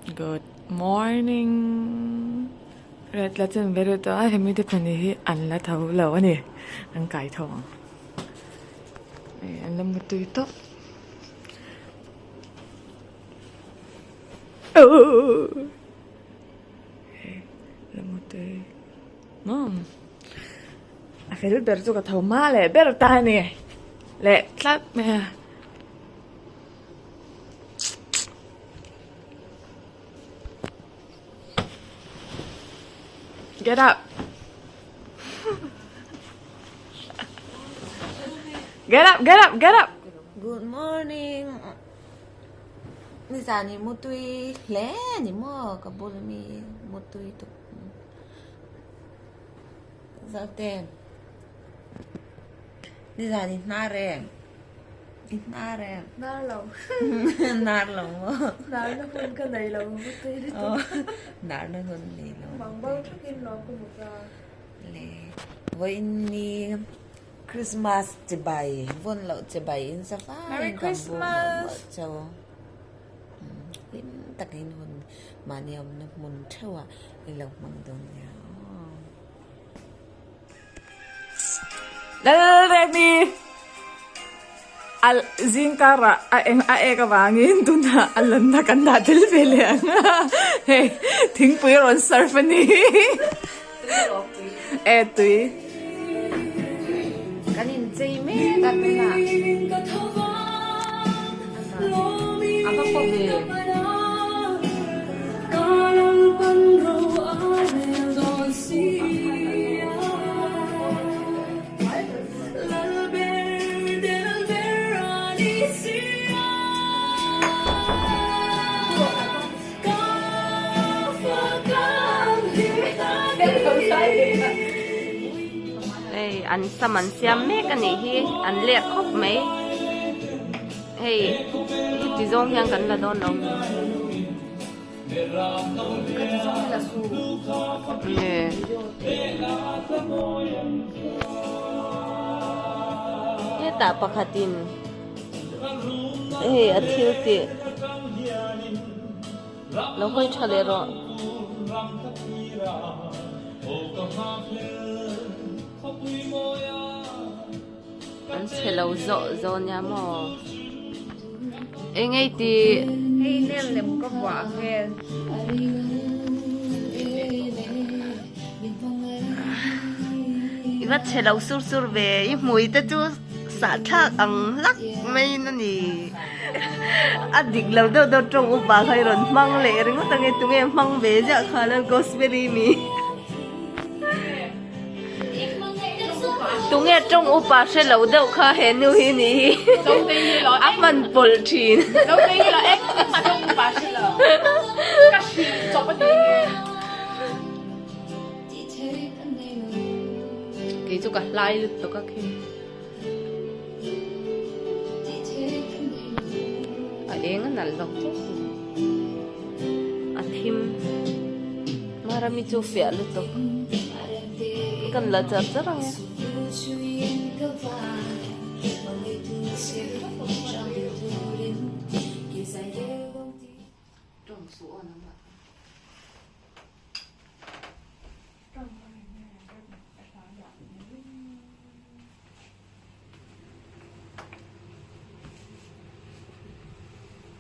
Good morning. Red latin very to I hemi de pani hi an la thau lo ani ang kai thong. An lam tu to. Oh. Lam tu. Mom. A fel ber to ka thau ma le ber ta ni. Le tlat me. Get up. Get up, get up, get up. Good morning. Ni sa ni mutui le ni mo kabul mi mutui to. Zaten. Ni sa ni nare. Nare. Nar lâu. Nar lòng mo. Nar nó hơn cái này lâu mutui đi. Nar nó hơn ni lo. Bằng bao trước khi nó có một ra. Le. Với ni Christmas chỉ bài vốn lậu chỉ bài in sa fa. Merry Christmas. Châu. Hin tak hin hun maniam na mun thewa ilaw mang don ya. Let me. Al zinkara a ka wangin tu na alam na kanda til pele ang. Hey, ting puiron surf ni. Etui. Kanin chay me katuna. Apa ko be? Hey, anh saman siam me kan hi an lek khop me. Hey, ti zong yang kan la don long. Yeah. Ye ta pakhatin. Hey, athil ti. Lo koi chale ro. Anh sẽ lâu dọ nha mò. Anh ấy thì Hay nên làm có quả nghe. Ibat sẽ lâu sur về mùi ta chú xả thác ăn lắc mấy nó nì. Anh định lâu đâu trong ốp bà khai rồi mang lệ rồi ngó nghe tụi em mang về dạ khá là gooseberry mi. Tụi nghe trong ốp bà sẽ lâu đâu khá hẹn như thế này. Đầu tiên là Áp mình bột chín. đầu tiên là em mà trong bà sẽ là các chị cho bất kỳ nghe. Kể cho cả like lực tao các khi. À em á nãy lọc chết. À thêm marami cho phèo lực tao. Cần là chặt rất rồi.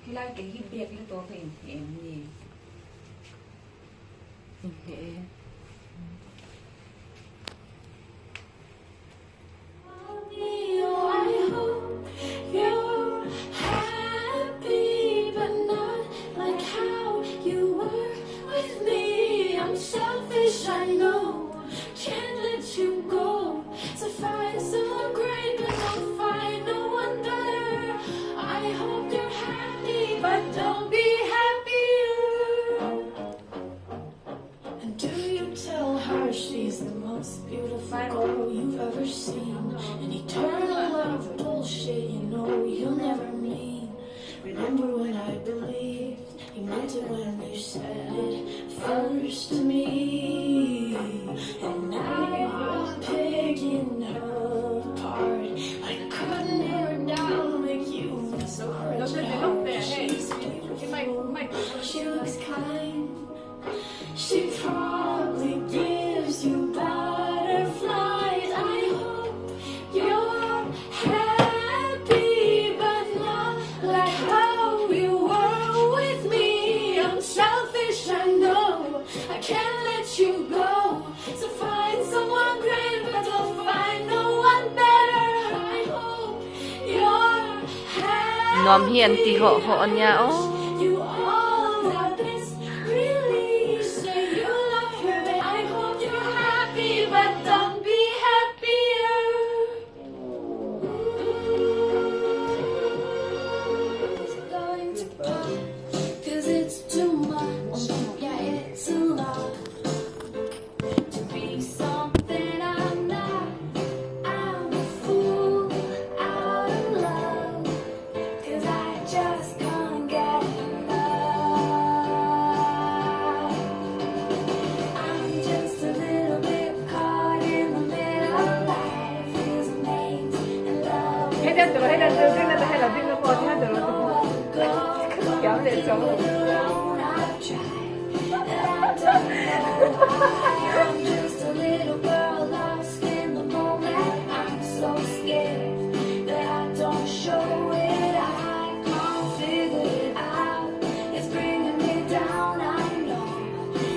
Khi lại cái hip biệt nó to thành em gì. I know, can't let you go. To find someone great, but don't find no one better. I hope you're happy, but don't be happier. And do you tell her she's the most beautiful girl you've ever seen? An eternal love bullshit, you know you'll never mean. Remember when I believed you meant it when you said it first to me. And now I'm picking her apart. I couldn't her down, make you feel so crazy. She's beautiful. she looks kind. She probably gives you butterflies. I hope you're happy, but not like how you were with me. I'm selfish, I know. I can't let you go. So find someone great, but don't find no one better. I hope you're happy. นอมเฮียนตีเหาะเนี่ยโอ้ You all got this release. Say you love her, but I hope you're happy, but don't be happier. It's going to pop, 'cause it's too much. Yeah, it's a lot to be something I'm not. I'm a fool out of love, 'cause I just can't get enough. I'm just a little bit caught in the middle. Life is a maze and love is ให้เดินตัวให้เดินตัววิ่งแล้วให้เราวิ่งแล้วพอที่ให้เดินเรา go. เดี๋ยวเดี๋ยวสอง Alone I've tried, and I don't know why. I'm just a little girl lost in the moment. I'm so scared that I don't show it. I can't figure it out. It's bringing me down. I know.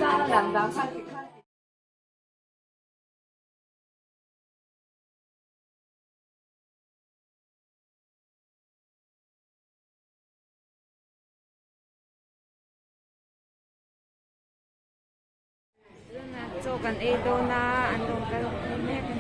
สร้างหลังดังข้างติดข้าง โจกันเอโดนาอันโดนกันแม่กัน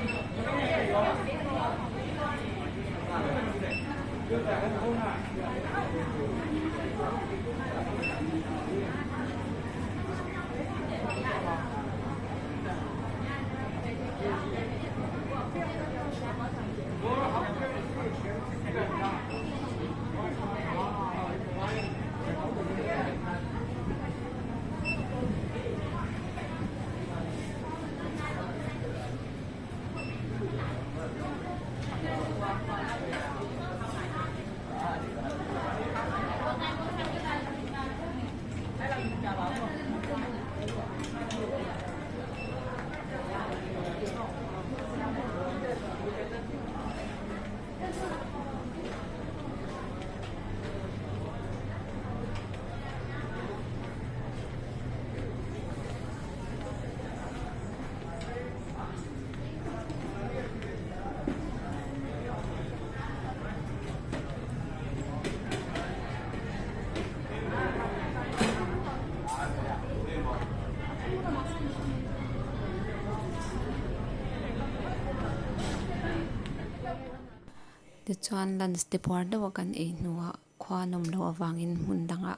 The chuan lunch deport do kan e nuwa khwa nom lo awangin mundanga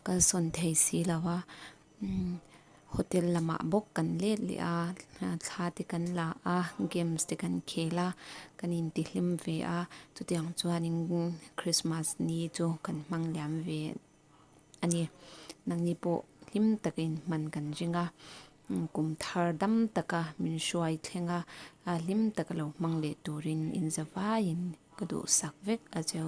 kan son thei si lawa hotel lama bok kan le li a thla ti kan la a games ti kan khela kan in ti hlim ve a chu tiang chuan in Christmas ni chu kan mang liam ve ani nang ni po hlim takin man kan jinga kum thar dam taka min shuai thlenga a lim takalo mangle turin in zawain kadu sakvek ajo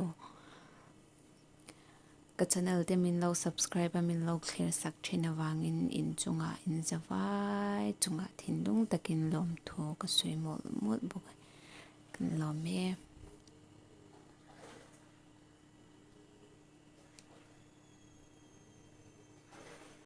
ka channel te min lo subscribe min lo clear sak thina wangin in chunga in zawai chunga thinlung takin lom tho ka suimol mut bok kan lom me